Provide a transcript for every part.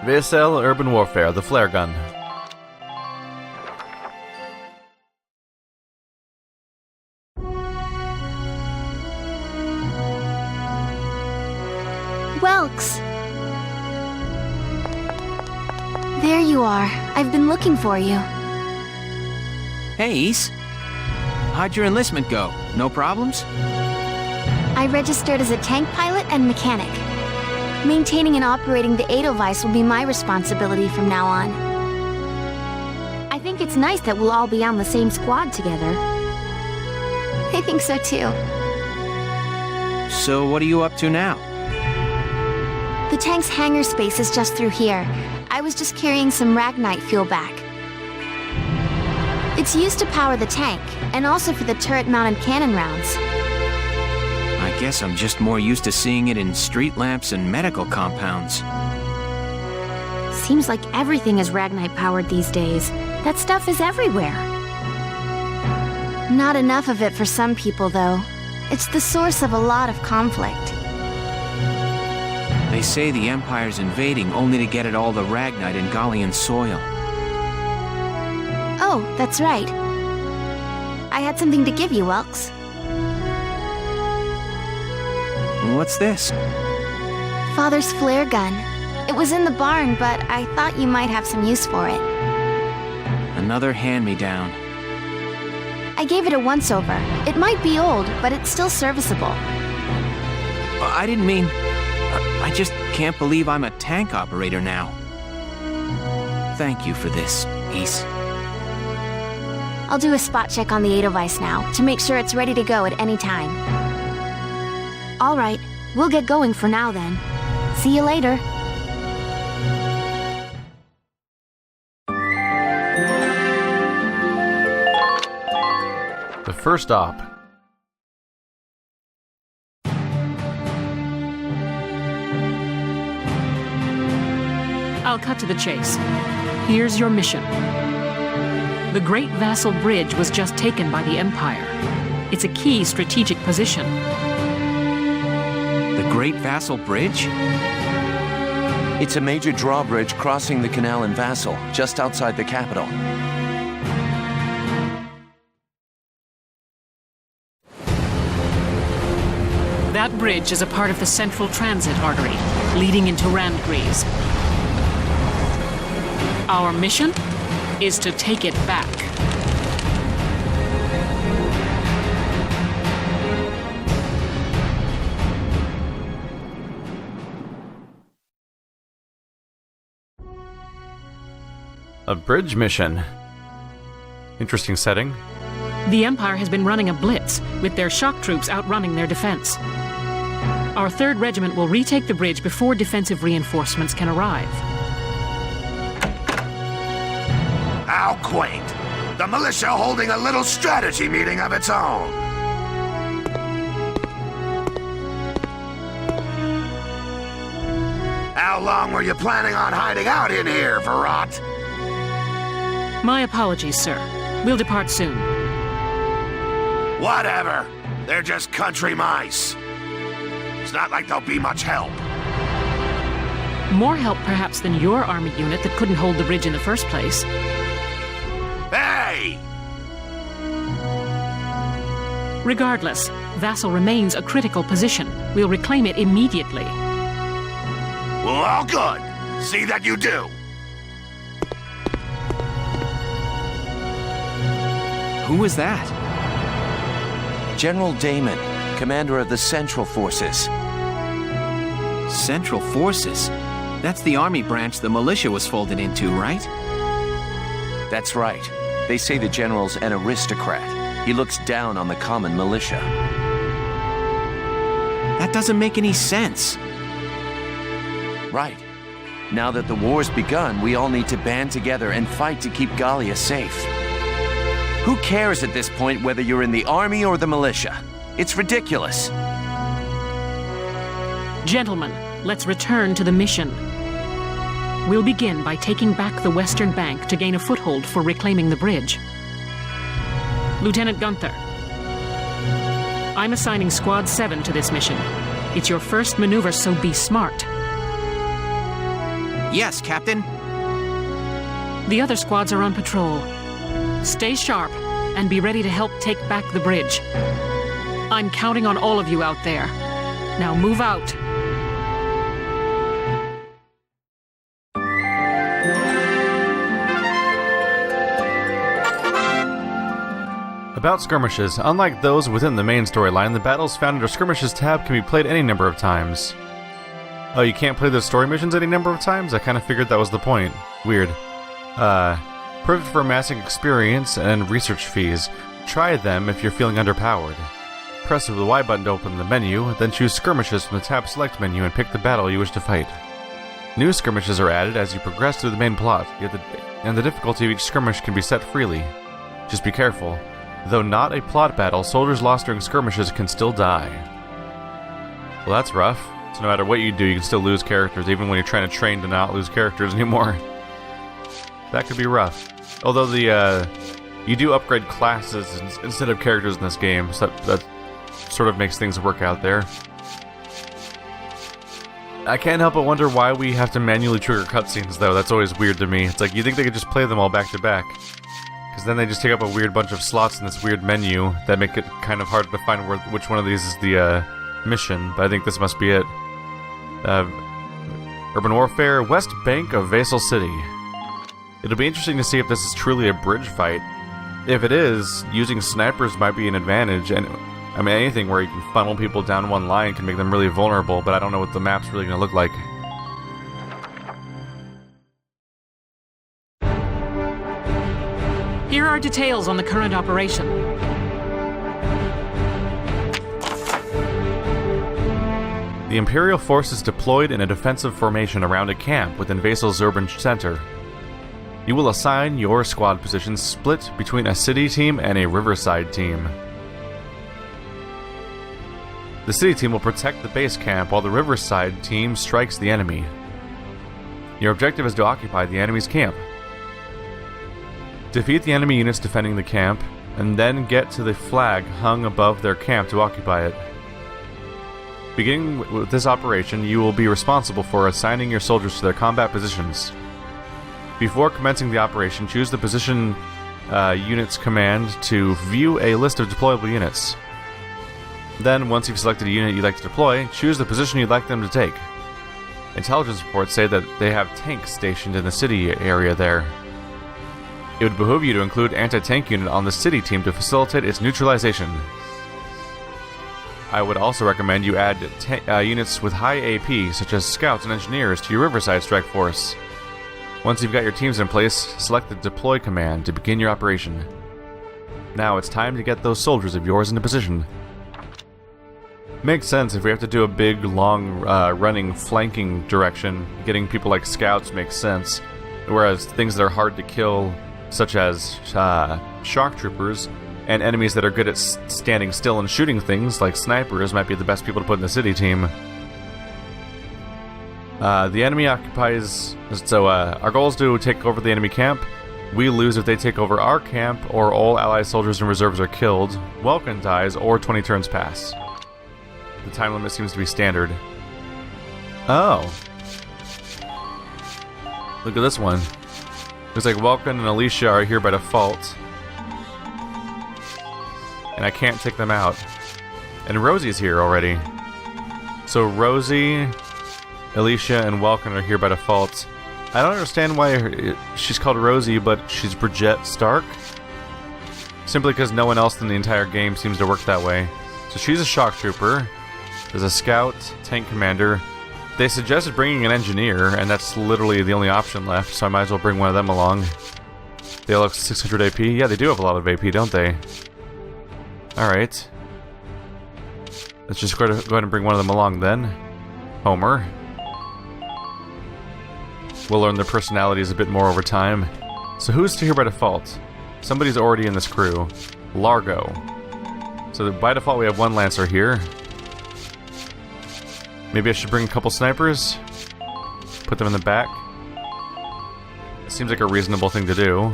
Vasel, Urban Warfare, the flare gun. Welks! There you are. I've been looking for you. Hey, Ys. How'd your enlistment go? No problems? I registered as a tank pilot and mechanic. Maintaining and operating the Edelweiss will be my responsibility from now on. I think it's nice that we'll all be on the same squad together. I think so too. So what are you up to now? The tank's hangar space is just through here. I was just carrying some Ragnite fuel back. It's used to power the tank, and also for the turret-mounted cannon rounds. I guess I'm just more used to seeing it in street lamps and medical compounds. Seems like everything is Ragnite-powered these days. That stuff is everywhere. Not enough of it for some people, though. It's the source of a lot of conflict. They say the Empire's invading only to get at all the Ragnite in Gallian soil. Oh, that's right. I had something to give you, Welks. What's this? Father's flare gun. It was in the barn, but I thought you might have some use for it. Another hand-me-down. I gave it a once-over. It might be old, but it's still serviceable. I didn't mean... I just can't believe I'm a tank operator now. Thank you for this, Ys. I'll do a spot check on the Edelweiss now, to make sure it's ready to go at any time. All right, we'll get going for now then. See you later. The first op. I'll cut to the chase. Here's your mission. The Great Vasel Bridge was just taken by the Empire. It's a key strategic position. The Great Vasel Bridge? It's a major drawbridge crossing the canal in Vasel, just outside the capital. That bridge is a part of the central transit artery, leading into Randgries. Our mission is to take it back. A bridge mission. Interesting setting. The Empire has been running a blitz, with their shock troops outrunning their defense. Our 3rd Regiment will retake the bridge before defensive reinforcements can arrive. How quaint. The militia holding a little strategy meeting of its own. How long were you planning on hiding out in here, Verrot? My apologies, sir. We'll depart soon. Whatever. They're just country mice. It's not like they'll be much help. More help, perhaps, than your army unit that couldn't hold the bridge in the first place. Hey! Regardless, Vasel remains a critical position. We'll reclaim it immediately. Well, all good. See that you do. Who was that? General Damon, commander of the Central Forces. Central Forces? That's the army branch the militia was folded into, right? That's right. They say the general's an aristocrat. He looks down on the common militia. That doesn't make any sense. Right. Now that the war's begun, we all need to band together and fight to keep Gallia safe. Who cares at this point whether you're in the army or the militia? It's ridiculous. Gentlemen, let's return to the mission. We'll begin by taking back the western bank to gain a foothold for reclaiming the bridge. Lieutenant Gunther, I'm assigning Squad 7 to this mission. It's your first maneuver, so be smart. Yes, Captain. The other squads are on patrol. Stay sharp and be ready to help take back the bridge. I'm counting on all of you out there. Now move out. About skirmishes, unlike those within the main storyline, the battles found under Skirmishes tab can be played any number of times. Oh, you can't play the story missions any number of times? I kind of figured that was the point. Weird. Perfect for amassing experience and research fees. Try them if you're feeling underpowered. Press the Y button to open the menu, then choose Skirmishes from the tab select menu and pick the battle you wish to fight. New skirmishes are added as you progress through the main plot, and the difficulty of each skirmish can be set freely. Just be careful. Though not a plot battle, soldiers lost during skirmishes can still die. Well, that's rough. So no matter what you do, you can still lose characters, even when you're trying to train to not lose characters anymore. That could be rough. Although you do upgrade classes instead of characters in this game, so that sort of makes things work out there. I can't help but wonder why we have to manually trigger cutscenes, though. That's always weird to me. It's like, you think they could just play them all back to back. Because then they just take up a weird bunch of slots in this weird menu that make it kind of hard to find which one of these is the mission, but I think this must be it. Urban Warfare, West Bank of Vasel City. It'll be interesting to see if this is truly a bridge fight. If it is, using snipers might be an advantage, and I mean anything where you can funnel people down one line can make them really vulnerable, but I don't know what the map's really going to look like. Here are details on the current operation. The Imperial force is deployed in a defensive formation around a camp within Vasel's urban center. You will assign your squad positions split between a city team and a riverside team. The city team will protect the base camp while the riverside team strikes the enemy. Your objective is to occupy the enemy's camp. Defeat the enemy units defending the camp, and then get to the flag hung above their camp to occupy it. Beginning with this operation, you will be responsible for assigning your soldiers to their combat positions. Before commencing the operation, choose the position units command to view a list of deployable units. Then, once you've selected a unit you'd like to deploy, choose the position you'd like them to take. Intelligence reports say that they have tanks stationed in the city area there. It would behoove you to include anti-tank unit on the city team to facilitate its neutralization. I would also recommend you add units with high AP, such as scouts and engineers, to your Riverside Strike Force. Once you've got your teams in place, select the deploy command to begin your operation. Now it's time to get those soldiers of yours into position. Makes sense if we have to do a big, long, running, flanking direction. Getting people like scouts makes sense. Whereas things that are hard to kill, such as shock troopers, and enemies that are good at standing still and shooting things, like snipers, might be the best people to put in the city team. The enemy occupies... So, our goal is to take over the enemy camp. We lose if they take over our camp, or all allied soldiers and reserves are killed. Welkin dies, or 20 turns pass. The time limit seems to be standard. Oh. Look at this one. Looks like Welkin and Alicia are here by default. And I can't take them out. And Rosie's here already. So Rosie, Alicia, and Welkin are here by default. I don't understand why she's called Rosie, but she's Bridget Stark. Simply because no one else in the entire game seems to work that way. So she's a shock trooper. There's a scout, tank commander. They suggested bringing an engineer, and that's literally the only option left, so I might as well bring one of them along. They all have 600 AP? Yeah, they do have a lot of AP, don't they? Alright. Let's just go ahead and bring one of them along then. Homer. We'll learn their personalities a bit more over time. So who's here by default? Somebody's already in this crew. Largo. So by default we have one Lancer here. Maybe I should bring a couple snipers? Put them in the back? It seems like a reasonable thing to do.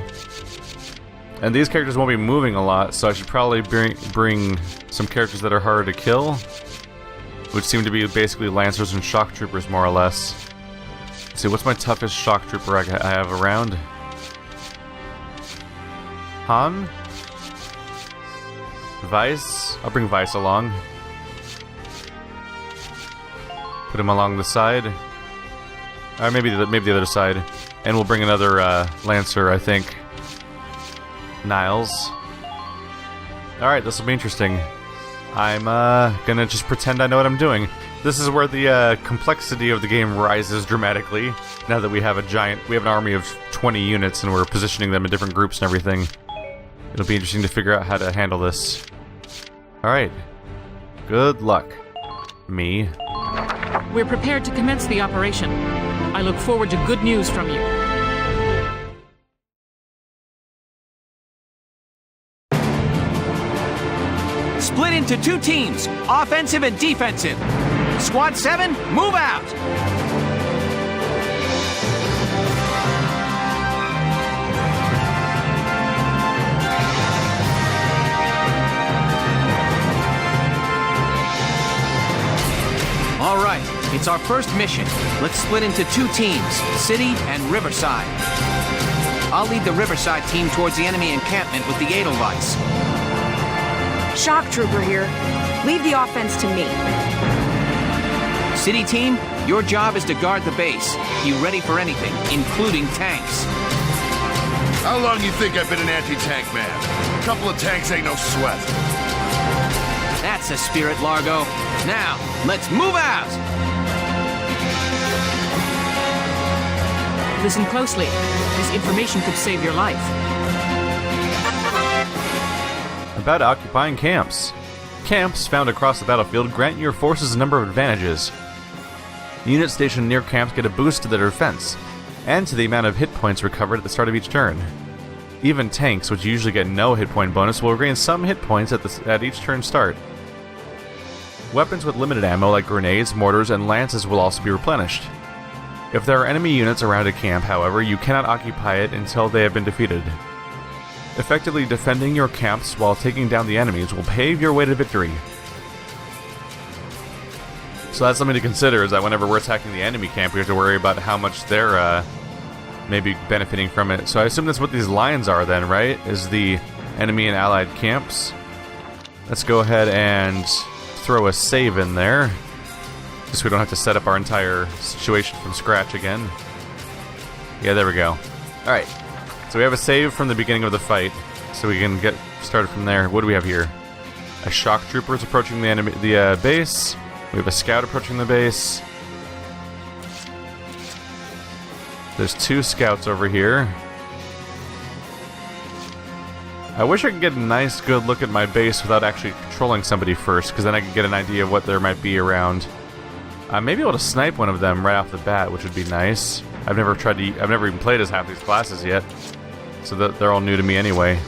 And these characters won't be moving a lot, so I should probably bring some characters that are harder to kill. Which seem to be basically Lancers and Shock Troopers, more or less. Let's see, what's my toughest shock trooper I have around? Han? Vice? I'll bring Vice along. Put him along the side. Or maybe the other side. And we'll bring another Lancer, I think. Niles. Alright, this will be interesting. I'm gonna just pretend I know what I'm doing. This is where the complexity of the game rises dramatically. Now that we have an army of 20 units and we're positioning them in different groups and everything. It'll be interesting to figure out how to handle this. Alright. Good luck. Me. We're prepared to commence the operation. I look forward to good news from you. Split into 2 teams, offensive and defensive. Squad 7, move out! All right, it's our first mission. Let's split into 2 teams, City and Riverside. I'll lead the Riverside team towards the enemy encampment with the Edelweiss. Shock Trooper here. Leave the offense to me. City team, your job is to guard the base. Be ready for anything, including tanks. How long you think I've been an anti-tank man? A couple of tanks ain't no sweat. That's the spirit, Largo. Now, let's move out! Listen closely. This information could save your life. About occupying camps. Camps found across the battlefield grant your forces a number of advantages. Units stationed near camps get a boost to their defense, and to the amount of hit points recovered at the start of each turn. Even tanks, which usually get no hit point bonus, will regain some hit points at each turn start. Weapons with limited ammo like grenades, mortars, and lances will also be replenished. If there are enemy units around a camp, however, you cannot occupy it until they have been defeated. Effectively defending your camps while taking down the enemies will pave your way to victory. So that's something to consider, is that whenever we're attacking the enemy camp, we have to worry about how much they're maybe benefiting from it. So I assume that's what these lines are then, right? Is the enemy and allied camps. Let's go ahead and throw a save in there, just so we don't have to set up our entire situation from scratch again. Yeah, there we go. Alright, so we have a save from the beginning of the fight, so we can get started from there. What do we have here? A shock trooper is approaching the base. We have a scout approaching the base. There's 2 scouts over here. I wish I could get a nice, good look at my base without actually controlling somebody first, because then I could get an idea of what there might be around. I may be able to snipe one of them right off the bat, which would be nice. I've never even played as half these classes yet, so that they're all new to me anyway.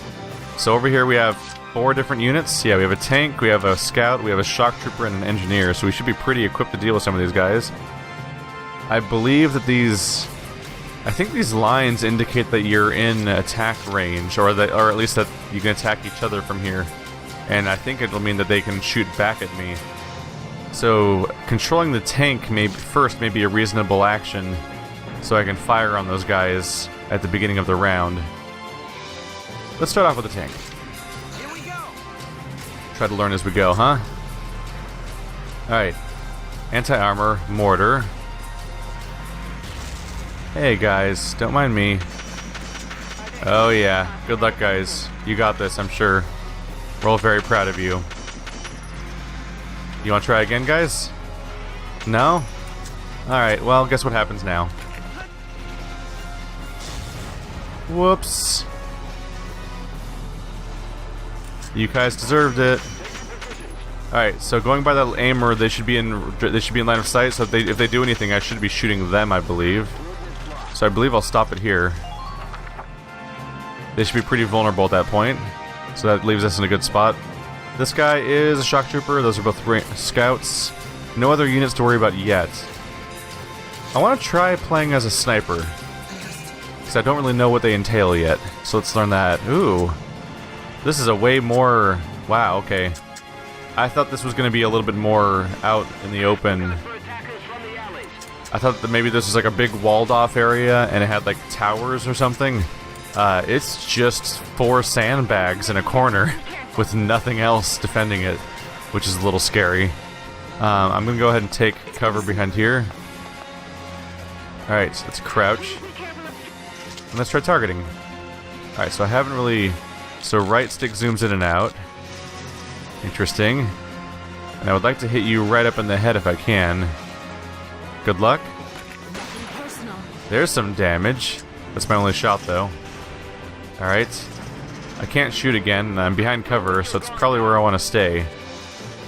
So over here we have 4 different units. Yeah, we have a tank, we have a scout, we have a shock trooper, and an engineer. So we should be pretty equipped to deal with some of these guys. I believe that I think these lines indicate that you're in attack range, or at least that you can attack each other from here. And I think it'll mean that they can shoot back at me. So controlling the tank may be a reasonable action, so I can fire on those guys at the beginning of the round. Let's start off with the tank. Here we go! Try to learn as we go, huh? Alright. Anti-armor, mortar. Hey guys, don't mind me. Oh yeah, good luck guys. You got this, I'm sure. We're all very proud of you. You want to try again, guys? No? Alright, well, guess what happens now. Whoops. You guys deserved it. Alright, so going by that aimer, they should be in line of sight, so if they do anything, I should be shooting them, I believe. So I believe I'll stop it here. They should be pretty vulnerable at that point, so that leaves us in a good spot. This guy is a shock trooper. Those are both scouts. No other units to worry about yet. I want to try playing as a sniper, because I don't really know what they entail yet. So let's learn that. Ooh. This is a way more... Wow, okay. I thought this was going to be a little bit more out in the open. I thought that maybe this was like a big walled-off area and it had like towers or something. It's just 4 sandbags in a corner with nothing else defending it, which is a little scary. I'm gonna go ahead and take cover behind here. Alright, so let's crouch. And let's try targeting. Alright, so I haven't really... So right stick zooms in and out. Interesting. And I would like to hit you right up in the head if I can. Good luck. There's some damage. That's my only shot, though. Alright. I can't shoot again. I'm behind cover, so it's probably where I want to stay.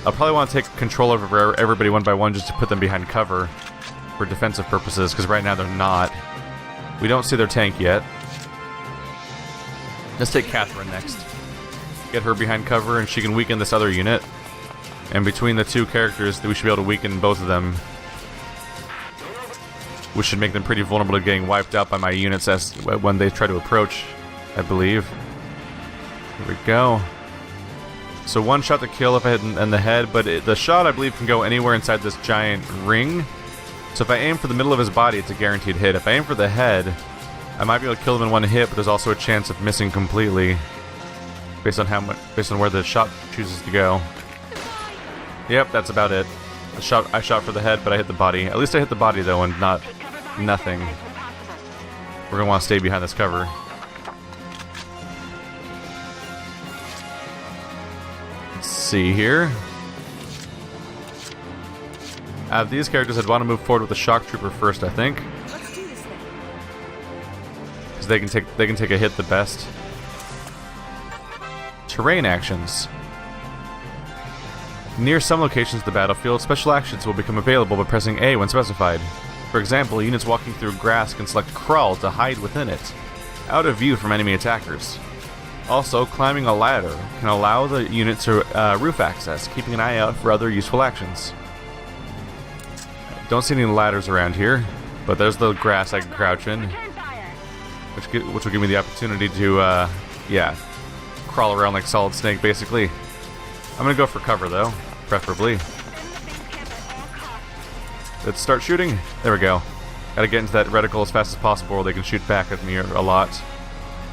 I'll probably want to take control over everybody one by one just to put them behind cover for defensive purposes, because right now they're not. We don't see their tank yet. Let's take Catherine next. Get her behind cover, and she can weaken this other unit. And between the two characters, we should be able to weaken both of them, which should make them pretty vulnerable to getting wiped out by my units when they try to approach, I believe. Here we go. So 1 shot to kill if I hit in the head, but the shot, I believe, can go anywhere inside this giant ring. So if I aim for the middle of his body, it's a guaranteed hit. If I aim for the head, I might be able to kill him in 1 hit, but there's also a chance of missing completely, based on where the shot chooses to go. Yep, that's about it. I shot for the head, but I hit the body. At least I hit the body though, and not nothing. We're gonna want to stay behind this cover. Let's see here. Out of these characters, I'd want to move forward with the shock trooper first, I think. Because they can take a hit the best. Terrain actions. Near some locations of the battlefield, special actions will become available by pressing A when specified. For example, units walking through grass can select Crawl to hide within it, out of view from enemy attackers. Also, climbing a ladder can allow the unit to roof access, keeping an eye out for other useful actions. Don't see any ladders around here, but there's the grass I can crouch in, which will give me the opportunity to, yeah, crawl around like Solid Snake, basically. I'm gonna go for cover, though, preferably. Let's start shooting. There we go. Gotta get into that reticle as fast as possible, or they can shoot back at me a lot.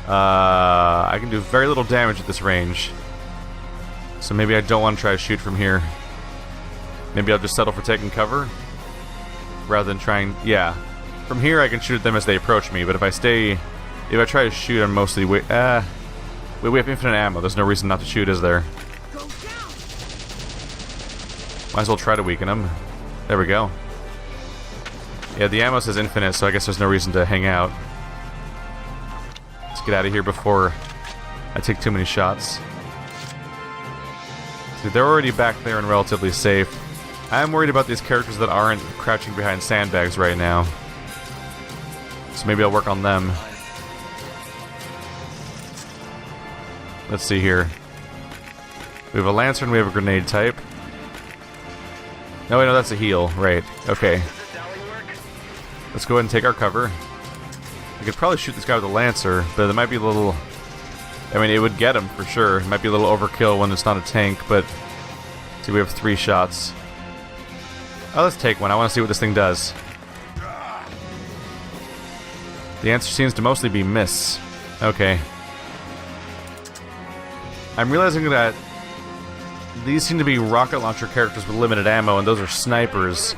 I can do very little damage at this range, so maybe I don't want to try to shoot from here. Maybe I'll just settle for taking cover, rather than trying... Yeah, from here I can shoot at them as they approach me, but if I try to shoot, I'm mostly... we have infinite ammo. There's no reason not to shoot, is there? Might as well try to weaken them. There we go. Yeah, the ammo says infinite, so I guess there's no reason to hang out. Let's get out of here before I take too many shots. See, they're already back there and relatively safe. I'm worried about these characters that aren't crouching behind sandbags right now. So maybe I'll work on them. Let's see here. We have a Lancer and we have a grenade type. No, wait, no, that's a heal. Right, okay. Let's go ahead and take our cover. I could probably shoot this guy with a Lancer, but it might be a little... I mean, it would get him for sure. It might be a little overkill when it's not a tank, but... See, we have 3 shots. Oh, let's take one. I want to see what this thing does. The answer seems to mostly be miss. Okay. I'm realizing that these seem to be rocket launcher characters with limited ammo, and those are snipers.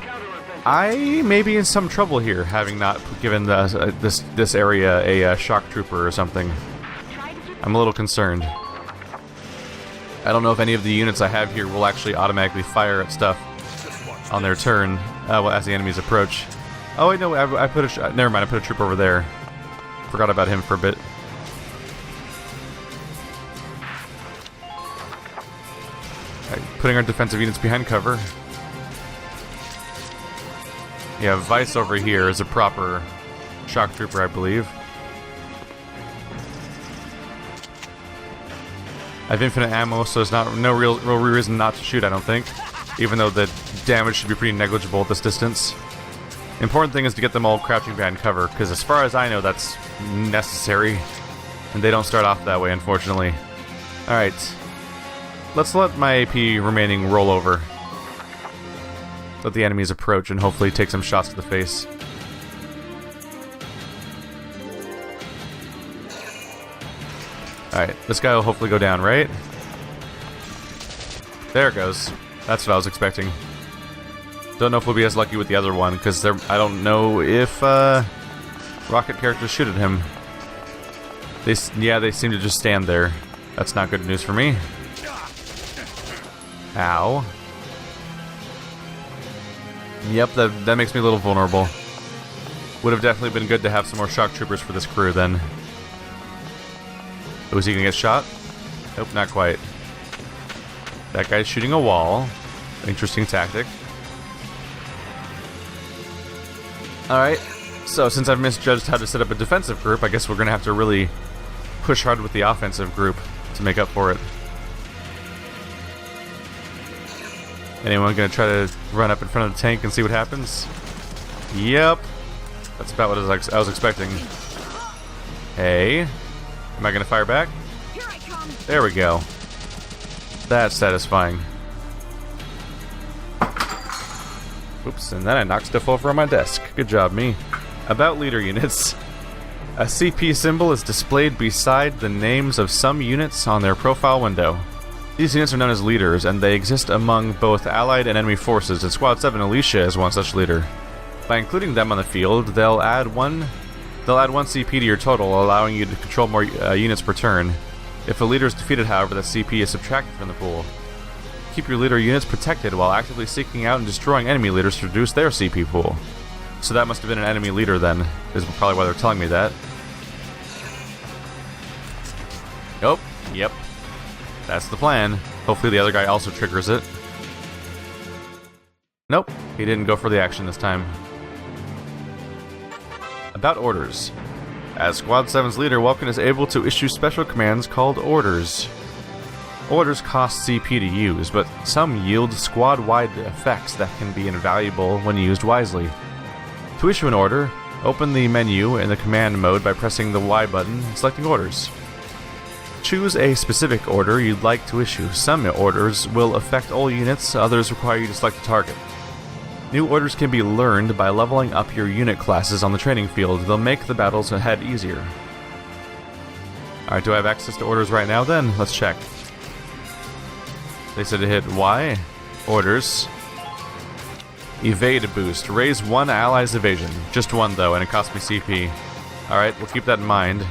I may be in some trouble here, having not given this area a shock trooper or something. I'm a little concerned. I don't know if any of the units I have here will actually automatically fire at stuff on their turn as the enemies approach. Oh wait, no, I put a never mind. I put a trooper over there. Forgot about him for a bit. Right, putting our defensive units behind cover. Yeah, Vice over here is a proper shock trooper, I believe. I have infinite ammo, so there's no real reason not to shoot, I don't think. Even though the damage should be pretty negligible at this distance. The important thing is to get them all crouching behind cover, because as far as I know, that's necessary. And they don't start off that way, unfortunately. Alright. Let's let my AP remaining roll over. Let the enemies approach and hopefully take some shots to the face. Alright, this guy will hopefully go down, right? There it goes. That's what I was expecting. Don't know if we'll be as lucky with the other one, because I don't know if rocket characters shoot at him. They seem to just stand there. That's not good news for me. Ow. Yep, that makes me a little vulnerable. Would have definitely been good to have some more shock troopers for this crew then. Was he gonna get shot? Nope, not quite. That guy's shooting a wall. Interesting tactic. Alright, so since I've misjudged how to set up a defensive group, I guess we're gonna have to really push hard with the offensive group to make up for it. Anyone gonna try to run up in front of the tank and see what happens? Yep. That's about what I was expecting. Hey. Am I gonna fire back? There we go. That's satisfying. Oops, and then I knocked stuff over on my desk. Good job, me. About leader units. A CP symbol is displayed beside the names of some units on their profile window. These units are known as leaders, and they exist among both allied and enemy forces, and Squad 7 Alicia is one such leader. By including them on the field, they'll add one CP to your total, allowing you to control more units per turn. If a leader is defeated, however, the CP is subtracted from the pool. Keep your leader units protected while actively seeking out and destroying enemy leaders to reduce their CP pool. So that must have been an enemy leader then, is probably why they're telling me that. Oh, yep. That's the plan. Hopefully the other guy also triggers it. Nope, he didn't go for the action this time. About orders. As Squad 7's leader, Welkin is able to issue special commands called orders. Orders cost CP to use, but some yield squad-wide effects that can be invaluable when used wisely. To issue an order, open the menu in the command mode by pressing the Y button and selecting orders. Choose a specific order you'd like to issue. Some orders will affect all units, others require you to select a target. New orders can be learned by leveling up your unit classes on the training field. They'll make the battles ahead easier. Alright, do I have access to orders right now then? Let's check. They said to hit Y. Orders. Evade boost. Raise one ally's evasion. Just one though, and it cost me CP. Alright, we'll keep that in mind.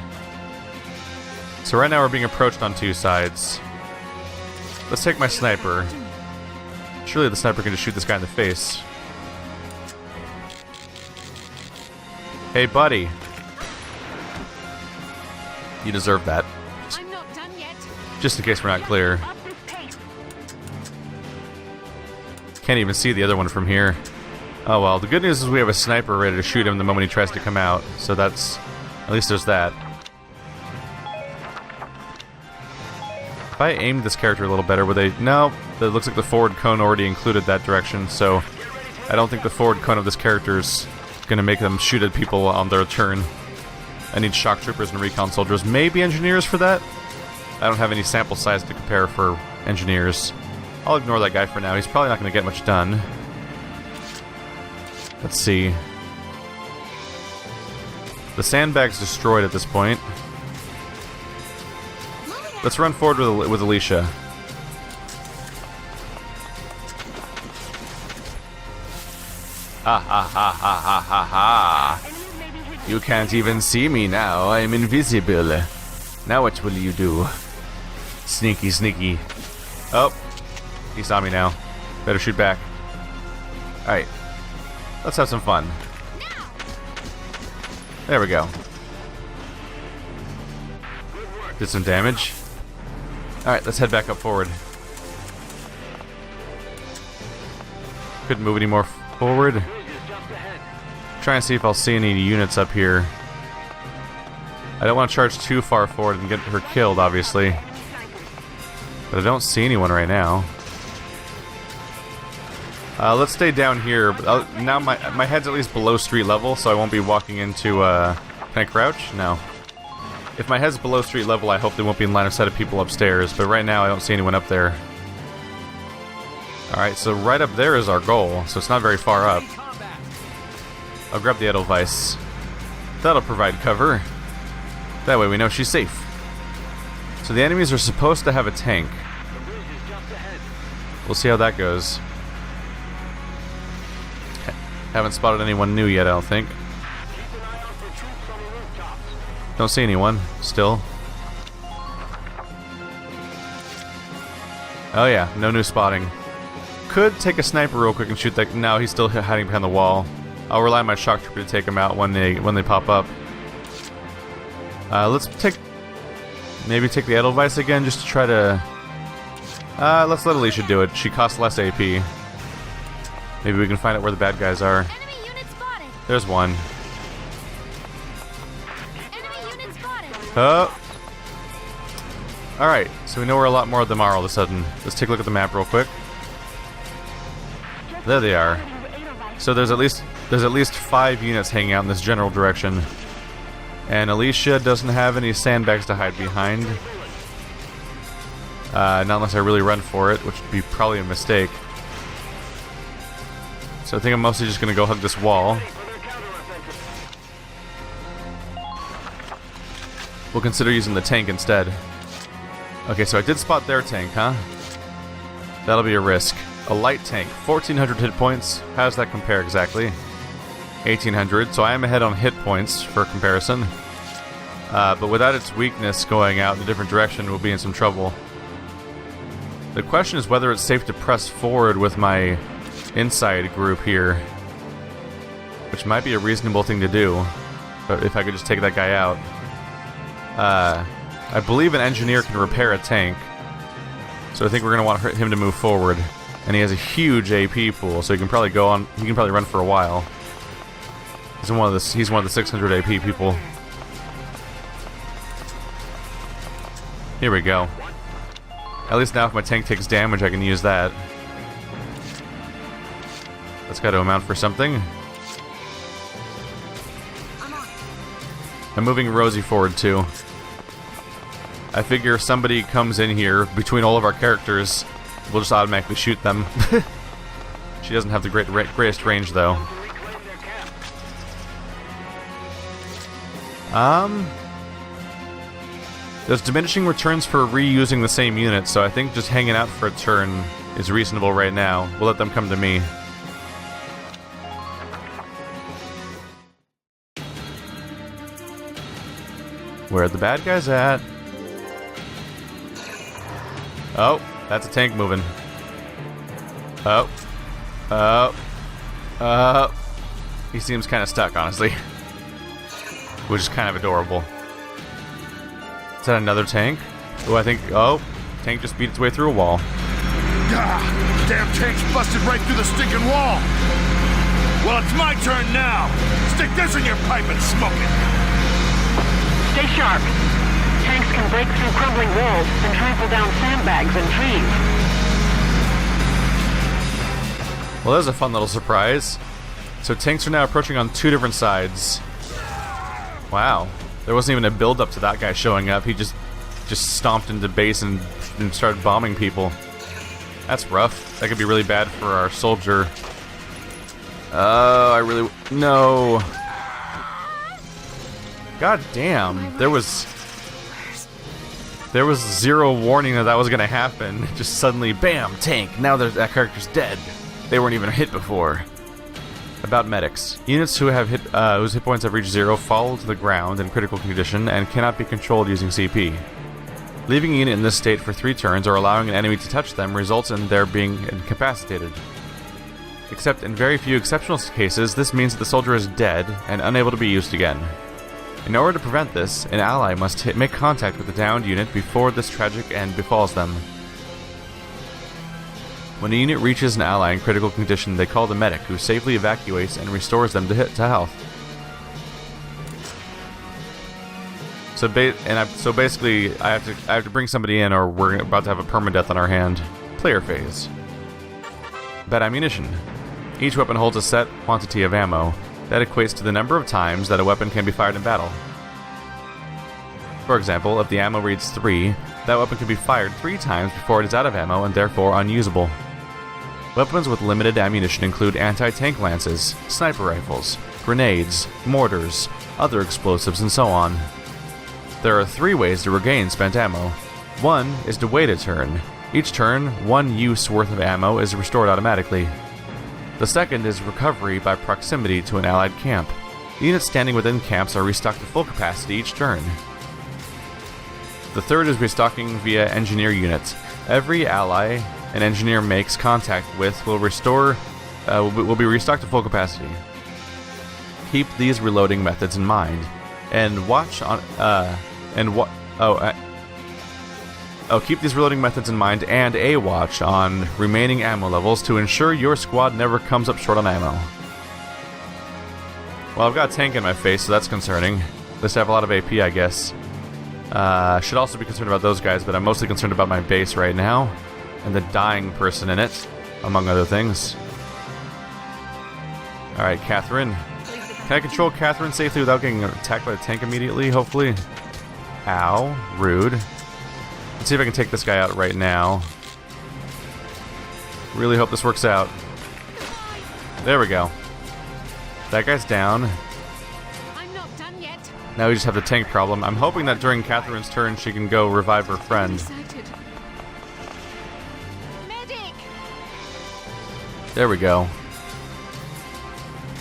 So right now we're being approached on two sides. Let's take my sniper. Surely the sniper can just shoot this guy in the face. Hey, buddy. You deserve that. I'm not done yet. Just in case we're not clear. Can't even see the other one from here. Oh well, the good news is we have a sniper ready to shoot him the moment he tries to come out. So that's... at least there's that. If I aimed this character a little better, would they... No, it looks like the forward cone already included that direction, so... I don't think the forward cone of this character is gonna make them shoot at people on their turn. I need shock troopers and recon soldiers. Maybe engineers for that? I don't have any sample size to compare for engineers. I'll ignore that guy for now. He's probably not gonna get much done. Let's see. The sandbag's destroyed at this point. Let's run forward with Alicia. Ha ha ha ha ha ha ha. You can't even see me now. I'm invisible. Now what will you do? Sneaky, sneaky. Oh, he saw me now. Better shoot back. Alright. Let's have some fun. There we go. Did some damage. Alright, let's head back up forward. Couldn't move any more forward. Try and see if I'll see any units up here. I don't want to charge too far forward and get her killed, obviously. But I don't see anyone right now. Let's stay down here. Now my head's at least below street level, so I won't be walking into... Can I crouch? No. If my head's below street level, I hope they won't be in line of sight of people upstairs, but right now I don't see anyone up there. Alright, so right up there is our goal, so it's not very far up. I'll grab the Edelweiss. That'll provide cover. That way we know she's safe. So the enemies are supposed to have a tank. We'll see how that goes. Haven't spotted anyone new yet, I don't think. Don't see anyone, still. Oh yeah, no new spotting. Could take a sniper real quick and shoot that. No, he's still hiding behind the wall. I'll rely on my shock trooper to take him out when they pop up. Let's maybe take the Edelweiss again just to try to... let's let Alicia do it. She costs less AP. Maybe we can find out where the bad guys are. Enemy unit spotted. There's one. Enemy unit spotted. Oh! Alright, so we know where a lot more of them are all of a sudden. Let's take a look at the map real quick. There they are. So there's at least 5 units hanging out in this general direction. And Alicia doesn't have any sandbags to hide behind. Not unless I really run for it, which would be probably a mistake. So I think I'm mostly just going to go hug this wall. We'll consider using the tank instead. Okay, so I did spot their tank, huh? That'll be a risk. A light tank, 1400 hit points. How does that compare exactly? 1800, so I am ahead on hit points for comparison. But without its weakness going out in a different direction, we'll be in some trouble. The question is whether it's safe to press forward with my inside group here. Which might be a reasonable thing to do. But if I could just take that guy out. I believe an engineer can repair a tank. So I think we're going to want him to move forward. And he has a huge AP pool, so he can probably go on. He can probably run for a while. He's one of the 600 AP people. Here we go. At least now if my tank takes damage, I can use that. That's got to amount for something. I'm moving Rosie forward too. I figure if somebody comes in here between all of our characters, we'll just automatically shoot them. She doesn't have the greatest range though. There's diminishing returns for reusing the same unit, so I think just hanging out for a turn is reasonable right now. We'll let them come to me. Where are the bad guys at? Oh, that's a tank moving. Oh. He seems kind of stuck, honestly. Which is kind of adorable. Is that another tank? Oh, I think... Oh, tank just beat its way through a wall. Ah, damn tank's busted right through the stinking wall. Well, it's my turn now. Stick this in your pipe and smoke it. Stay sharp. Tanks can break through crumbling walls and trample down sandbags and trees. Well, that was a fun little surprise. So tanks are now approaching on 2 different sides. Wow. There wasn't even a build-up to that guy showing up. He just stomped into base and started bombing people. That's rough. That could be really bad for our soldier. I really... No. God damn. There was zero warning that was going to happen. Just suddenly, bam, tank. Now that character's dead. They weren't even hit before. About medics. Units who have whose hit points have reached 0 fall to the ground in critical condition and cannot be controlled using CP. Leaving a unit in this state for 3 turns or allowing an enemy to touch them results in their being incapacitated. Except in very few exceptional cases, this means that the soldier is dead and unable to be used again. In order to prevent this, an ally must make contact with the downed unit before this tragic end befalls them. When a unit reaches an ally in critical condition, they call the medic, who safely evacuates and restores them to health. So basically, I have to bring somebody in, or we're about to have a permadeath on our hand. Player phase. Bad ammunition. Each weapon holds a set quantity of ammo. That equates to the number of times that a weapon can be fired in battle. For example, if the ammo reads 3, that weapon can be fired 3 times before it is out of ammo and therefore unusable. Weapons with limited ammunition include anti-tank lances, sniper rifles, grenades, mortars, other explosives, and so on. There are 3 ways to regain spent ammo. One is to wait a turn. Each turn, 1 use worth of ammo is restored automatically. The second is recovery by proximity to an allied camp. Units standing within camps are restocked to full capacity each turn. The third is restocking via engineer units. Every ally an engineer makes contact with will be restocked to full capacity. Keep these reloading methods in mind, and watch on keep these reloading methods in mind and a watch on remaining ammo levels to ensure your squad never comes up short on ammo. Well, I've got a tank in my face, so that's concerning. At least I have a lot of AP, I guess. Should also be concerned about those guys, but I'm mostly concerned about my base right now, and the dying person in it, among other things. Alright, Catherine. Can I control Catherine safely without getting attacked by the tank immediately, hopefully? Ow. Rude. Let's see if I can take this guy out right now. Really hope this works out. There we go. That guy's down. I'm not done yet. Now we just have the tank problem. I'm hoping that during Catherine's turn she can go revive her friend. Medic! There we go.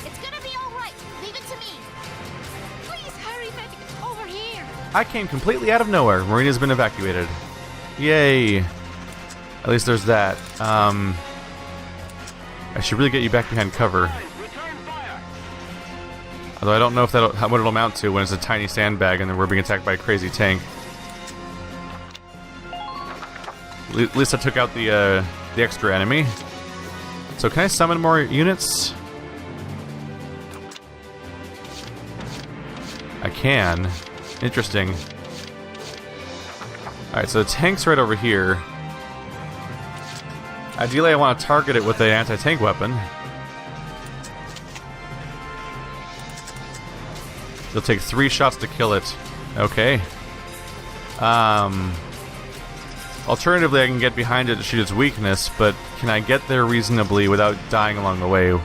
It's gonna be alright. Leave it to me. Please hurry, medic. Over here. I came completely out of nowhere. Marina's been evacuated. Yay. At least there's that. I should really get you back behind cover. Although I don't know if what it'll amount to when it's a tiny sandbag and then we're being attacked by a crazy tank. At least I took out the extra enemy. So can I summon more units? I can. Interesting. Alright, so the tank's right over here. Ideally I want to target it with an anti-tank weapon. It'll take 3 shots to kill it. Okay. Alternatively, I can get behind it to shoot its weakness, but can I get there reasonably without dying along the way?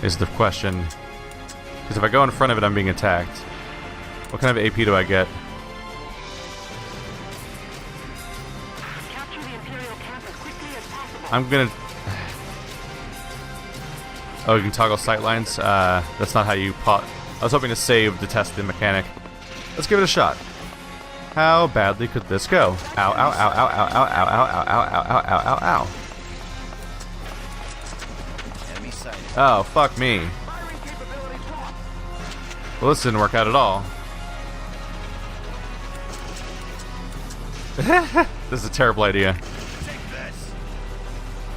Is the question. Because if I go in front of it, I'm being attacked. What kind of AP do I get? I'm gonna... Oh, you can toggle sightlines? That's not how you pot... I was hoping to save to test the mechanic. Let's give it a shot. How badly could this go? Ow, ow, ow, ow, ow, ow, ow, ow, ow, ow, ow, ow, ow, ow. Enemy sighted. Oh, fuck me. Well, this didn't work out at all. This is a terrible idea.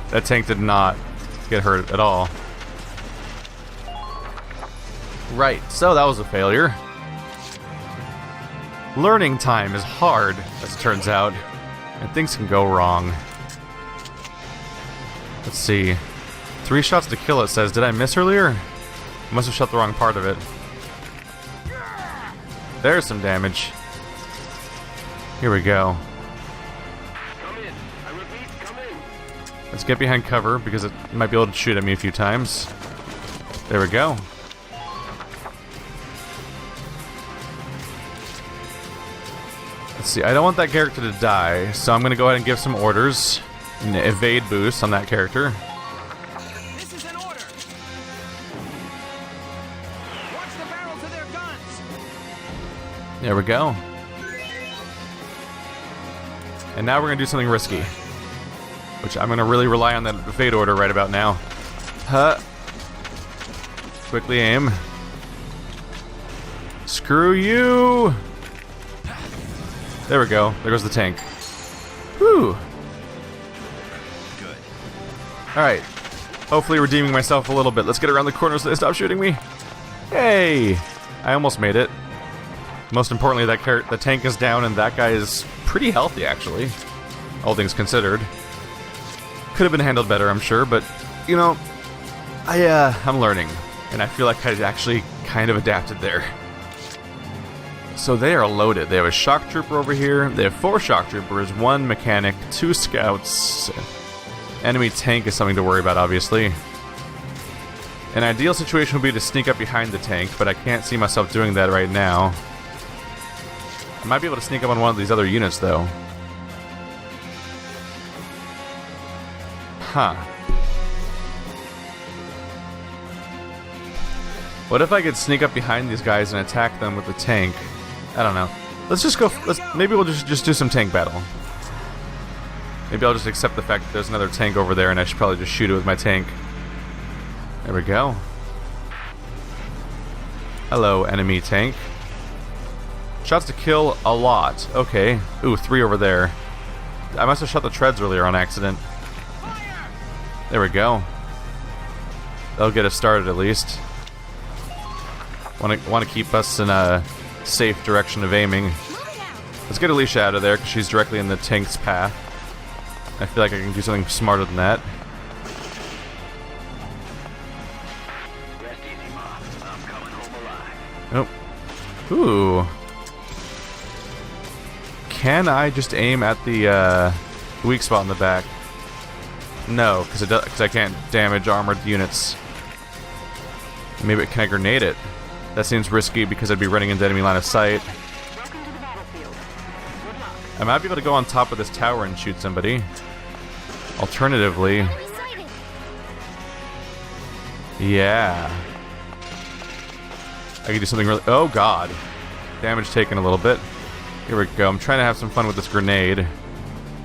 That tank did not get hurt at all. Right, so that was a failure. Learning time is hard, as it turns out, and things can go wrong. Let's see. 3 shots to kill, it says. Did I miss earlier? I must have shot the wrong part of it. There's some damage. Here we go. Come in. I repeat, come in. Let's get behind cover, because it might be able to shoot at me a few times. There we go. Let's see, I don't want that character to die, so I'm going to go ahead and give some orders. An evade boost on that character. This is an order. Watch the barrels of their guns. There we go. And now we're going to do something risky. Which I'm going to really rely on that evade order right about now. Huh. Quickly aim. Screw you! There we go. There goes the tank. Whew. Good. Alright. Hopefully redeeming myself a little bit. Let's get around the corner so they stop shooting me. Hey! I almost made it. Most importantly, the tank is down and that guy is pretty healthy, actually. All things considered. Could have been handled better, I'm sure, but, you know, I'm learning. And I feel like I actually kind of adapted there. So they are loaded. They have a shock trooper over here. They have 4 shock troopers, 1 mechanic, 2 scouts, enemy tank is something to worry about, obviously. An ideal situation would be to sneak up behind the tank, but I can't see myself doing that right now. I might be able to sneak up on one of these other units, though. Huh. What if I could sneak up behind these guys and attack them with the tank? I don't know. Let's just go... maybe we'll just do some tank battle. Maybe I'll just accept the fact that there's another tank over there and I should probably just shoot it with my tank. There we go. Hello, enemy tank. Shots to kill, a lot. Okay. Ooh, 3 over there. I must have shot the treads earlier on accident. There we go. That'll get us started at least. Want to keep us in a safe direction of aiming. Let's get Alicia out of there because she's directly in the tank's path. I feel like I can do something smarter than that. Oh. Ooh. Can I just aim at the weak spot in the back? No, because I can't damage armored units. Maybe can I grenade it? That seems risky because I'd be running into enemy line of sight. I might be able to go on top of this tower and shoot somebody. Alternatively... yeah. I could do something really... oh god. Damage taken a little bit. Here we go. I'm trying to have some fun with this grenade.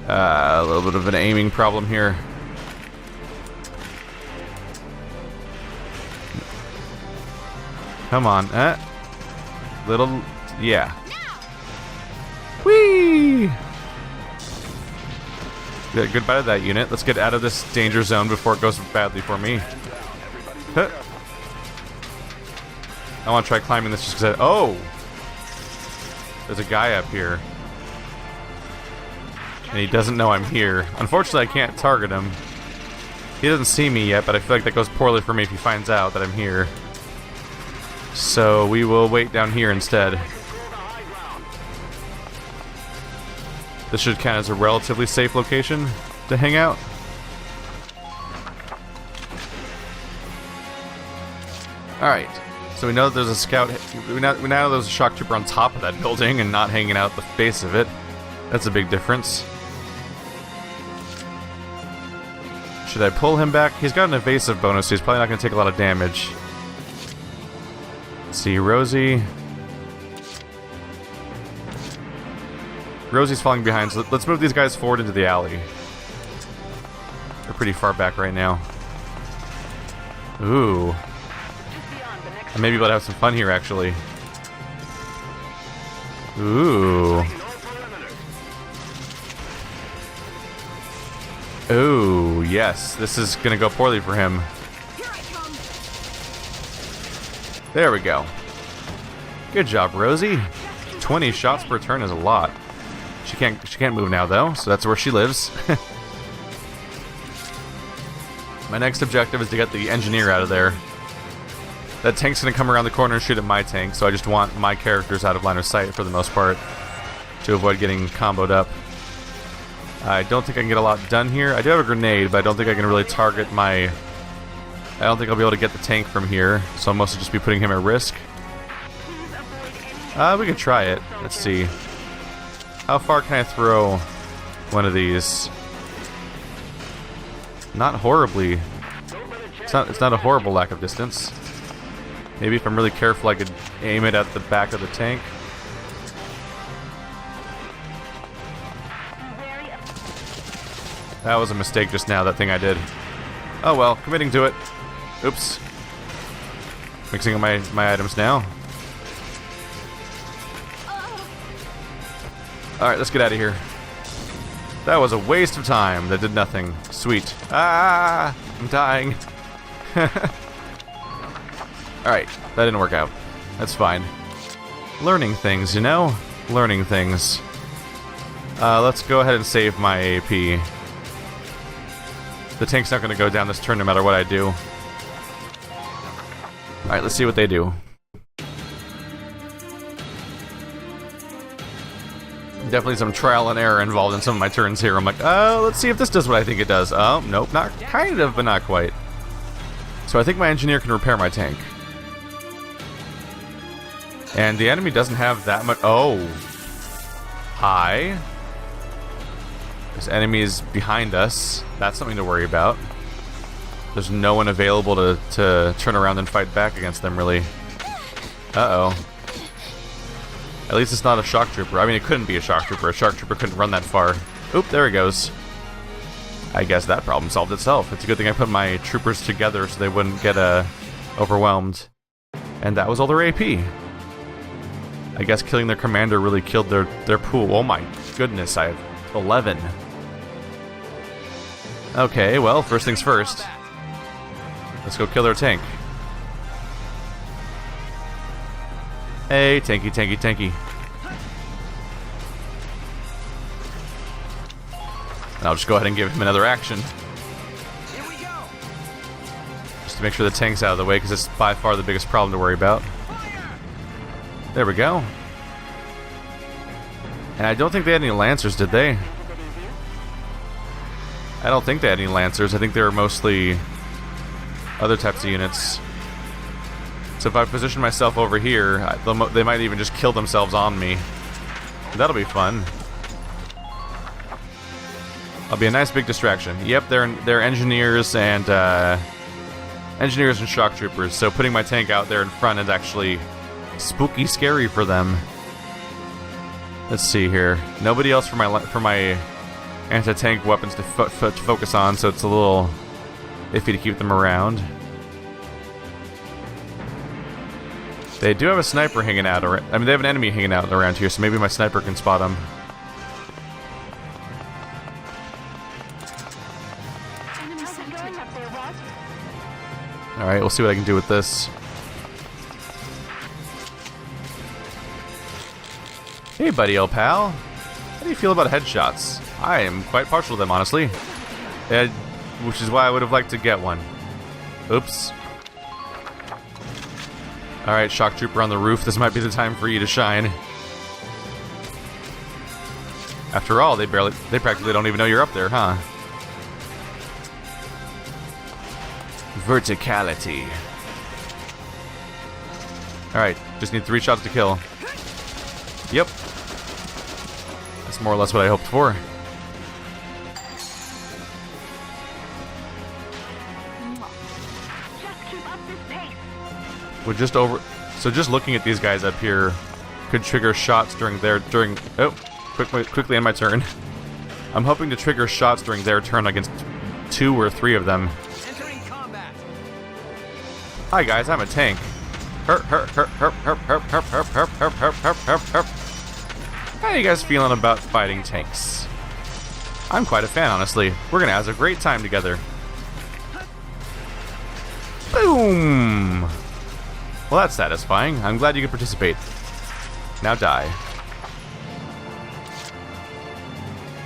A little bit of an aiming problem here. Come on. Little... yeah. Whee! Goodbye to that unit. Let's get out of this danger zone before it goes badly for me. Huh. I want to try climbing this just because oh! There's a guy up here. And he doesn't know I'm here. Unfortunately, I can't target him. He doesn't see me yet, but I feel like that goes poorly for me if he finds out that I'm here. So we will wait down here instead. This should count as a relatively safe location to hang out. Alright, so we know that there's a scout. We know there's a shock trooper on top of that building and not hanging out at the base of it. That's a big difference. Should I pull him back? He's got an evasive bonus, so he's probably not going to take a lot of damage. Let's see, Rosie. Rosie's falling behind, so let's move these guys forward into the alley. They're pretty far back right now. Ooh. I may be able to have some fun here, actually. Ooh. Ooh, yes. This is gonna go poorly for him. There we go. Good job, Rosie. 20 shots per turn is a lot. She can't move now though, so that's where she lives. My next objective is to get the engineer out of there. That tank's gonna come around the corner and shoot at my tank, so I just want my characters out of line of sight for the most part to avoid getting comboed up. I don't think I can get a lot done here. I do have a grenade, but I don't think I can really target my... I don't think I'll be able to get the tank from here, so I'll mostly just be putting him at risk. We can try it. Let's see. How far can I throw one of these? Not horribly. It's not a horrible lack of distance. Maybe if I'm really careful I could aim it at the back of the tank. That was a mistake just now, that thing I did. Oh well, committing to it. Oops. Mixing up my items now. Alright, let's get out of here. That was a waste of time. That did nothing. Sweet. Ah! I'm dying. Alright, that didn't work out. That's fine. Learning things, you know? Learning things. Let's go ahead and save my AP. The tank's not going to go down this turn no matter what I do. Alright, let's see what they do. Definitely some trial and error involved in some of my turns here. I'm like, oh, let's see if this does what I think it does. Oh, nope, not kind of, but not quite. So I think my engineer can repair my tank. And the enemy doesn't have that much... Oh. Hi. This enemy is behind us. That's something to worry about. There's no one available to turn around and fight back against them, really. Uh-oh. At least it's not a shock trooper. I mean, it couldn't be a shock trooper. A shock trooper couldn't run that far. Oop, there he goes. I guess that problem solved itself. It's a good thing I put my troopers together so they wouldn't get overwhelmed. And that was all their AP. I guess killing their commander really killed their pool. Oh my goodness, I have 11. Okay, well, first things first. Let's go kill their tank. Hey, tanky, tanky, tanky. And I'll just go ahead and give him another action. Here we go. Just to make sure the tank's out of the way, because it's by far the biggest problem to worry about. There we go. And I don't think they had any Lancers, did they? I don't think they had any Lancers. I think they were mostly other types of units. So if I position myself over here, they might even just kill themselves on me. That'll be fun. I'll be a nice big distraction. Yep, they're engineers and shock troopers. So putting my tank out there in front is actually spooky scary for them. Let's see here. Nobody else for my anti-tank weapons to focus on, so it's a little iffy to keep them around. They do have a sniper hanging out around. I mean, they have an enemy hanging out around here, so maybe my sniper can spot them. Alright, we'll see what I can do with this. Hey, buddy, old pal. How do you feel about headshots? I am quite partial to them, honestly. Which is why I would have liked to get one. Oops. Alright, shock trooper on the roof. This might be the time for you to shine. After all, they practically don't even know you're up there, huh? Verticality. Alright, just need 3 shots to kill. Yep. That's more or less what I hoped for. We're just over. So just looking at these guys up here could trigger shots during. Oh, quickly end my turn. I'm hoping to trigger shots during their turn against 2 or 3 of them. Entering combat. Hi guys, I'm a tank. Herp, herp, herp, herp, herp, herp, herp, herp, herp, herp, herp, herp, herp, herp. How are you guys feeling about fighting tanks? I'm quite a fan, honestly. We're gonna have a great time together. Boom! Well, that's satisfying. I'm glad you could participate. Now die.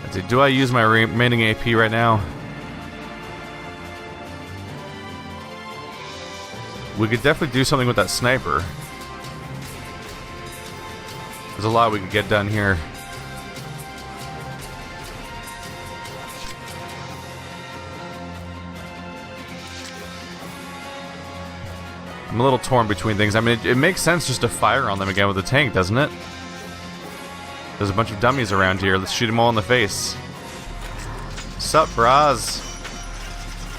Let's see, do I use my remaining AP right now? We could definitely do something with that sniper. There's a lot we could get done here. I'm a little torn between things. I mean, it makes sense just to fire on them again with a tank, doesn't it? There's a bunch of dummies around here. Let's shoot them all in the face. Sup, bras?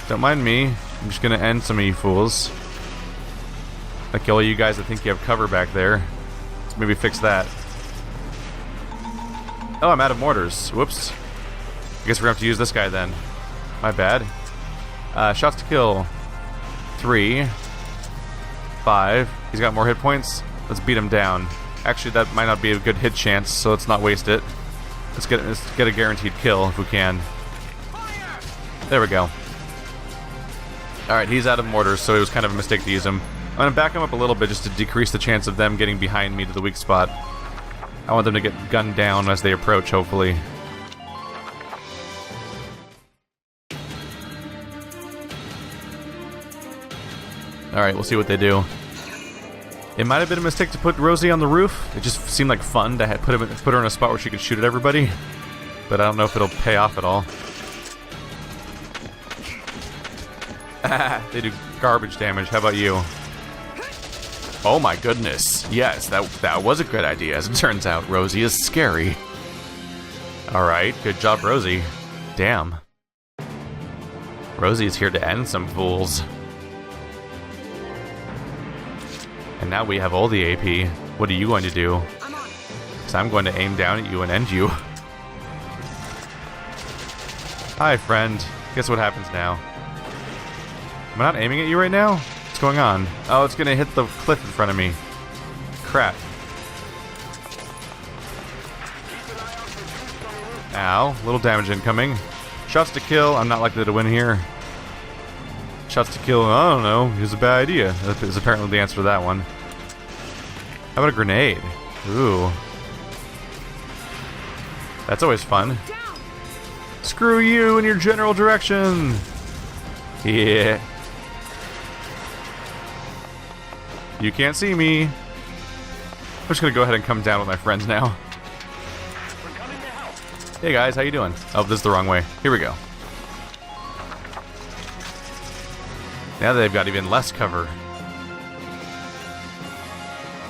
Don't mind me. I'm just gonna end some of you fools. I kill you guys that think you have cover back there. Let's maybe fix that. Oh, I'm out of mortars. Whoops. I guess we're gonna have to use this guy then. My bad. Shots to kill. 3. 5. He's got more hit points. Let's beat him down. Actually, that might not be a good hit chance, so let's not waste it. Let's get a guaranteed kill if we can. There we go. Alright, he's out of mortars, so it was kind of a mistake to use him. I'm going to back him up a little bit just to decrease the chance of them getting behind me to the weak spot. I want them to get gunned down as they approach, hopefully. Alright, we'll see what they do. It might have been a mistake to put Rosie on the roof. It just seemed like fun to put her in a spot where she could shoot at everybody. But I don't know if it'll pay off at all. They do garbage damage. How about you? Oh my goodness. Yes, that was a good idea. As it turns out, Rosie is scary. Alright, good job, Rosie. Damn. Rosie is here to end some fools. And now we have all the AP. What are you going to do? Because I'm going to aim down at you and end you. Hi, friend. Guess what happens now? Am I not aiming at you right now? What's going on? Oh, it's gonna hit the cliff in front of me. Crap. Ow. Little damage incoming. Shots to kill. I'm not likely to win here. Shots to kill. I don't know. It was a bad idea. That is apparently the answer to that one. How about a grenade? Ooh. That's always fun. Screw you in your general direction. Yeah. You can't see me. I'm just gonna go ahead and come down with my friends now. Hey guys, how you doing? Oh, this is the wrong way. Here we go. Now they've got even less cover.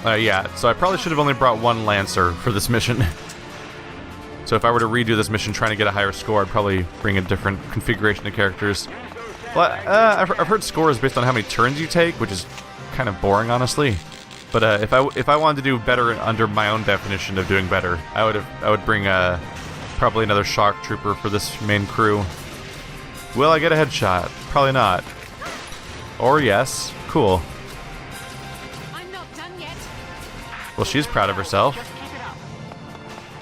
Yeah, so I probably should have only brought one Lancer for this mission. So if I were to redo this mission trying to get a higher score, I'd probably bring a different configuration of characters. Well, I've heard score is based on how many turns you take, which is kind of boring, honestly. But if I wanted to do better under my own definition of doing better, I would bring probably another shock trooper for this main crew. Will I get a headshot? Probably not. Or yes. Cool. I'm not done yet. Well, she's proud of herself.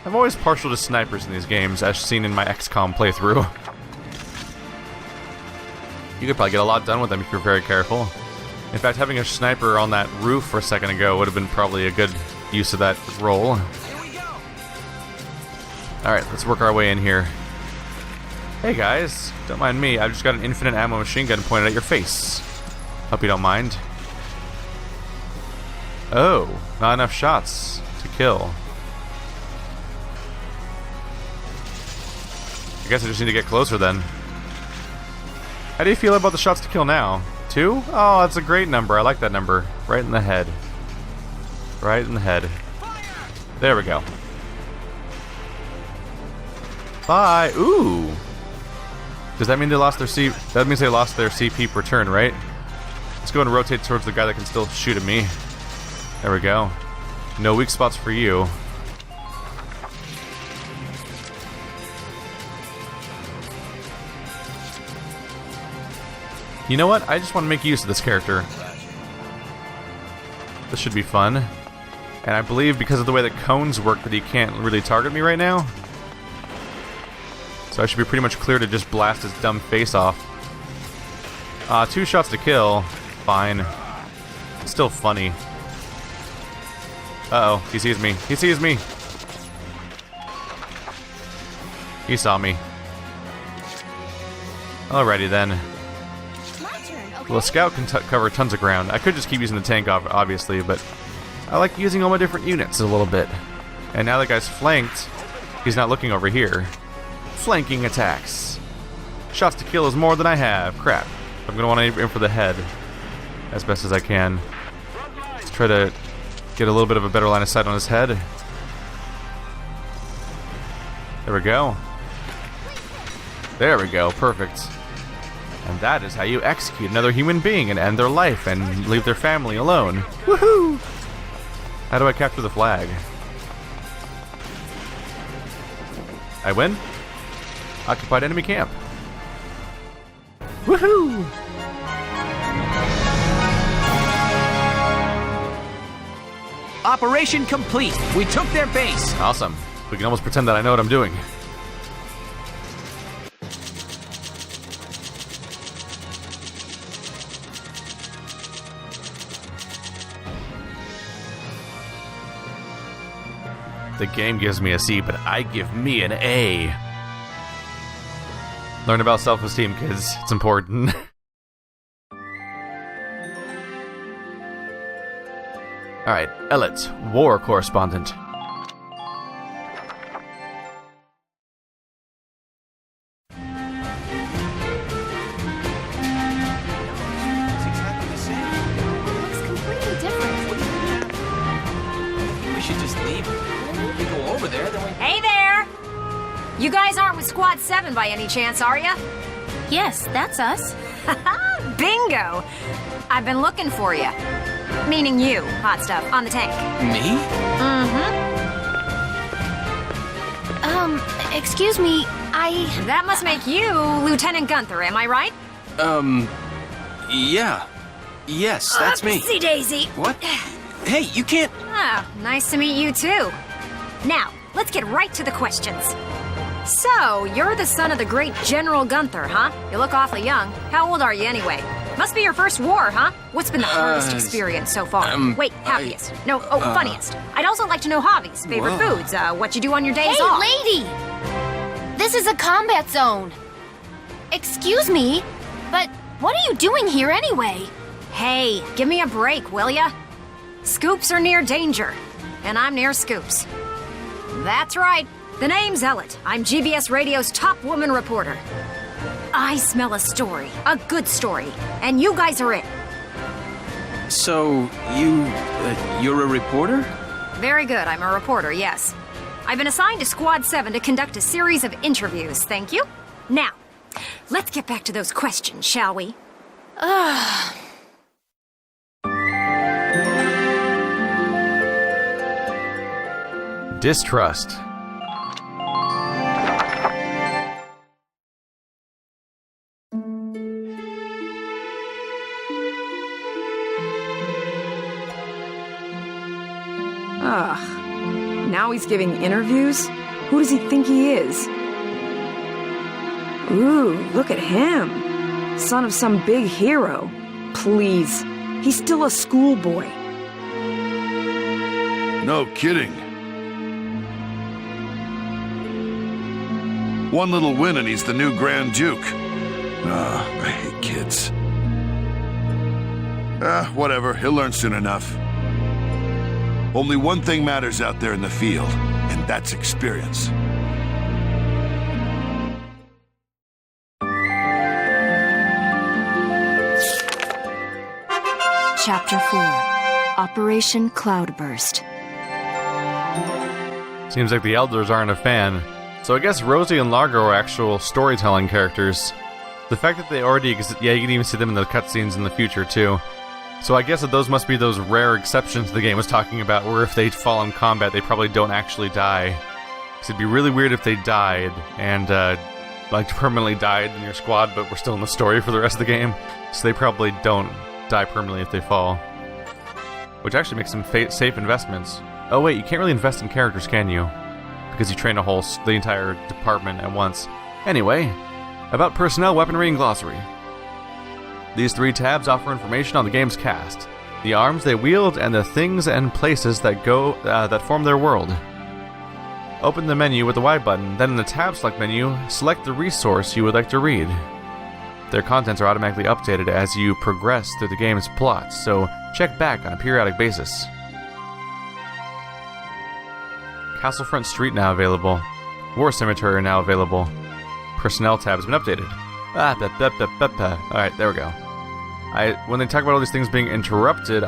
I'm always partial to snipers in these games, as seen in my XCOM playthrough. You could probably get a lot done with them if you're very careful. In fact, having a sniper on that roof for a second ago would have been probably a good use of that role. Alright, let's work our way in here. Hey guys, don't mind me, I've just got an infinite ammo machine gun pointed at your face. Hope you don't mind. Oh, not enough shots to kill. I guess I just need to get closer then. How do you feel about the shots to kill now? 2? Oh, that's a great number. I like that number. Right in the head. Right in the head. There we go. Bye. Ooh. Does that mean they lost their C? That means they lost their CP per turn, right? Let's go and rotate towards the guy that can still shoot at me. There we go. No weak spots for you. You know what? I just want to make use of this character. This should be fun. And I believe because of the way that cones work that he can't really target me right now. So I should be pretty much clear to just blast his dumb face off. 2 shots to kill. Fine. It's still funny. Uh-oh. He sees me. He sees me. He saw me. Alrighty then. Well, a scout can cover tons of ground. I could just keep using the tank, obviously, but I like using all my different units a little bit. And now that guy's flanked, he's not looking over here. Flanking attacks. Shots to kill is more than I have. Crap. I'm going to want to aim for the head as best as I can. Let's try to get a little bit of a better line of sight on his head. There we go. There we go. Perfect. And that is how you execute another human being and end their life and leave their family alone. Woohoo! How do I capture the flag? I win? Occupied enemy camp. Woohoo! Operation complete. We took their base. Awesome. We can almost pretend that I know what I'm doing. The game gives me a C, but I give me an A. Learn about self-esteem, kids. It's important. Alright, Ellet, war correspondent. Looks completely different. We should just leave. If we go over there, then we... Hey there! You guys aren't with Squad 7 by any chance, are ya? Yes, that's us. Bingo! I've been looking for you. Meaning you, hot stuff, on the tank. Me? Excuse me, That must make you Lieutenant Gunther, am I right? Yeah. Yes, that's me. Upsy daisy. What? Hey, you can't... Ah, nice to meet you too. Now, let's get right to the questions. So, you're the son of the great General Gunther, huh? You look awfully young. How old are you anyway? Must be your first war, huh? What's been the hardest experience so far? Wait, happiest. Funniest. I'd also like to know hobbies, favorite foods, what you do on your days off. Hey, lady! This is a combat zone. Excuse me, but what are you doing here anyway? Hey, give me a break, will ya? Scoops are near danger, and I'm near scoops. That's right. The name's Ellet. I'm GBS Radio's top woman reporter. I smell a story, a good story, and you guys are it. So, you're a reporter? Very good, I'm a reporter, yes. I've been assigned to Squad 7 to conduct a series of interviews, thank you. Now, let's get back to those questions, shall we? Distrust. Now he's giving interviews? Who does he think he is? Ooh, look at him. Son of some big hero. Please, he's still a schoolboy. No kidding. One little win and he's the new Grand Duke. I hate kids. Whatever, he'll learn soon enough. Only one thing matters out there in the field, and that's experience. Chapter 4, Operation Cloudburst. Seems like the elders aren't a fan. So I guess Rosie and Largo are actual storytelling characters. The fact that they already exist, yeah, you can even see them in the cutscenes in the future too. So I guess that those must be those rare exceptions the game was talking about, where if they fall in combat, they probably don't actually die. Because it'd be really weird if they died, and, like, permanently died in your squad, but we're still in the story for the rest of the game. So they probably don't die permanently if they fall. Which actually makes them safe investments. Oh wait, you can't really invest in characters, can you? Because you train the entire department at once. Anyway, about personnel, weaponry, and glossary. These 3 tabs offer information on the game's cast, the arms they wield, and the things and places that form their world. Open the menu with the Y button, then in the tab select menu, select the resource you would like to read. Their contents are automatically updated as you progress through the game's plot, so check back on a periodic basis. Castlefront Street now available. War Cemetery now available. Personnel tab has been updated. Alright, there we go. When they talk about all these things being interrupted,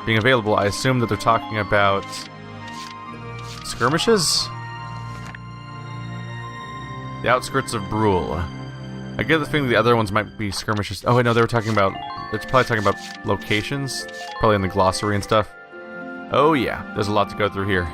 being available, I assume that they're talking about skirmishes? The outskirts of Brule. I get the feeling the other ones might be skirmishes. Oh wait, no, they were talking about... It's probably talking about locations. Probably in the glossary and stuff. Oh yeah, there's a lot to go through here.